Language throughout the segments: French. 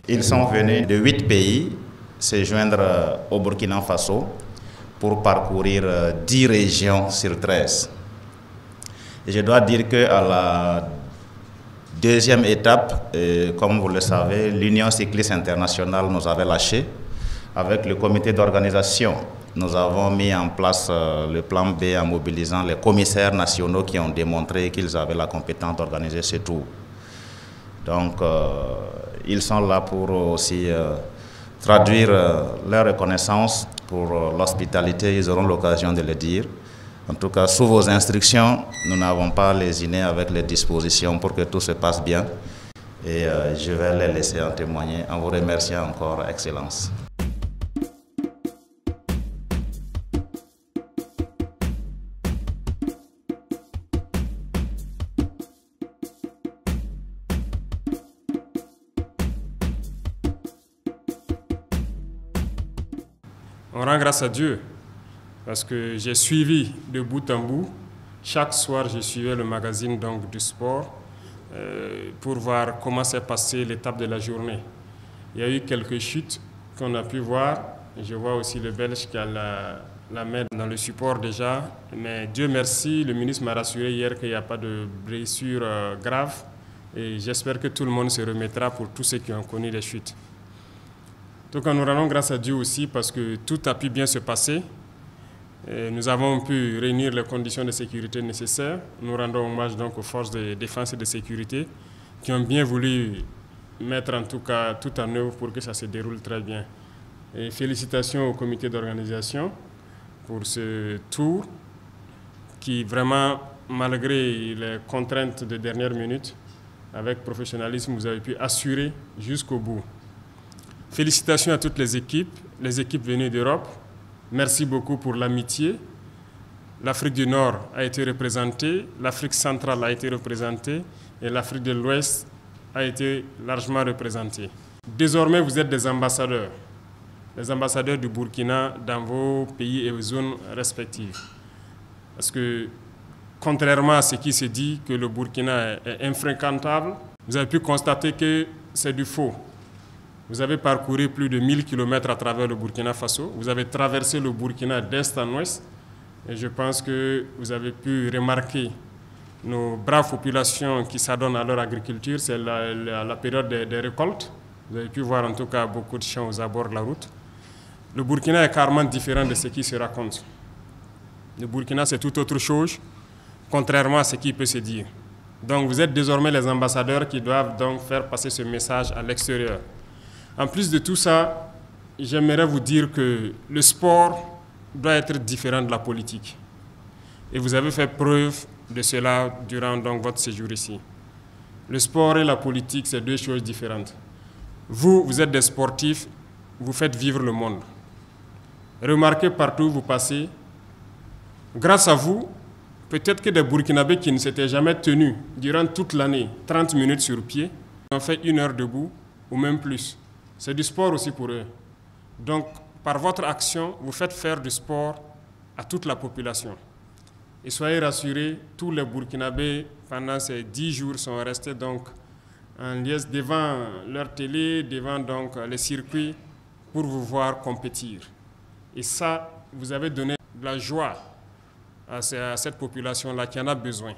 Ils sont venus de 8 pays se joindre au Burkina Faso pour parcourir 10 régions sur 13. Et je dois dire qu'à la deuxième étape, comme vous le savez, l'Union cycliste internationale nous avait lâchés. Avec le comité d'organisation, nous avons mis en place le plan B en mobilisant les commissaires nationaux qui ont démontré qu'ils avaient la compétence d'organiser ce tour. Donc, ils sont là pour aussi traduire leur reconnaissance pour l'hospitalité. Ils auront l'occasion de le dire. En tout cas, sous vos instructions, nous n'avons pas lésiné avec les dispositions pour que tout se passe bien. Et je vais les laisser en témoigner en vous remerciant encore, Excellence. On rend grâce à Dieu parce que j'ai suivi de bout en bout. Chaque soir, je suivais le magazine donc, du sport pour voir comment s'est passée l'étape de la journée. Il y a eu quelques chutes qu'on a pu voir. Je vois aussi le Belge qui a la main dans le support déjà. Mais Dieu merci, le ministre m'a rassuré hier qu'il n'y a pas de blessure grave. Et j'espère que tout le monde se remettra pour tous ceux qui ont connu les chutes. Donc nous rendons grâce à Dieu aussi parce que tout a pu bien se passer. Et nous avons pu réunir les conditions de sécurité nécessaires. Nous rendons hommage donc aux forces de défense et de sécurité qui ont bien voulu mettre en tout cas tout en œuvre pour que ça se déroule très bien. Et félicitations au comité d'organisation pour ce tour qui vraiment, malgré les contraintes de dernière minute, avec professionnalisme, vous avez pu assurer jusqu'au bout. Félicitations à toutes les équipes venues d'Europe. Merci beaucoup pour l'amitié. L'Afrique du Nord a été représentée, l'Afrique centrale a été représentée et l'Afrique de l'Ouest a été largement représentée. Désormais, vous êtes des ambassadeurs du Burkina dans vos pays et vos zones respectives. Parce que, contrairement à ce qui se dit que le Burkina est infréquentable, vous avez pu constater que c'est du faux. Vous avez parcouru plus de 1000 km à travers le Burkina Faso. Vous avez traversé le Burkina d'est en ouest. Et je pense que vous avez pu remarquer nos braves populations qui s'adonnent à leur agriculture. C'est la période des récoltes. Vous avez pu voir en tout cas beaucoup de champs aux abords de la route. Le Burkina est carrément différent de ce qui se raconte. Le Burkina, c'est tout autre chose, contrairement à ce qui peut se dire. Donc vous êtes désormais les ambassadeurs qui doivent donc faire passer ce message à l'extérieur. En plus de tout ça, j'aimerais vous dire que le sport doit être différent de la politique. Et vous avez fait preuve de cela durant donc votre séjour ici. Le sport et la politique, c'est deux choses différentes. Vous êtes des sportifs, vous faites vivre le monde. Remarquez partout où vous passez, grâce à vous, peut-être que des Burkinabés qui ne s'étaient jamais tenus durant toute l'année, 30 minutes sur pied, ont fait 1 heure debout ou même plus. C'est du sport aussi pour eux. Donc, par votre action, vous faites faire du sport à toute la population. Et soyez rassurés, tous les Burkinabés, pendant ces 10 jours, sont restés donc en liesse devant leur télé, devant donc les circuits, pour vous voir compétir. Et ça, vous avez donné de la joie à cette population-là qui en a besoin,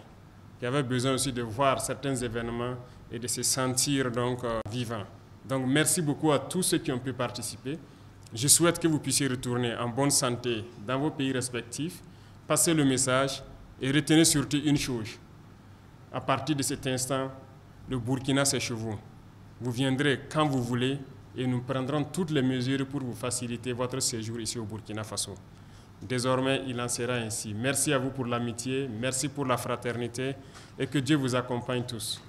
qui avait besoin aussi de voir certains événements et de se sentir donc vivants. Donc merci beaucoup à tous ceux qui ont pu participer. Je souhaite que vous puissiez retourner en bonne santé dans vos pays respectifs, passer le message et retenez surtout une chose. À partir de cet instant, le Burkina c'est chez vous. Vous viendrez quand vous voulez et nous prendrons toutes les mesures pour vous faciliter votre séjour ici au Burkina Faso. Désormais, il en sera ainsi. Merci à vous pour l'amitié, merci pour la fraternité et que Dieu vous accompagne tous.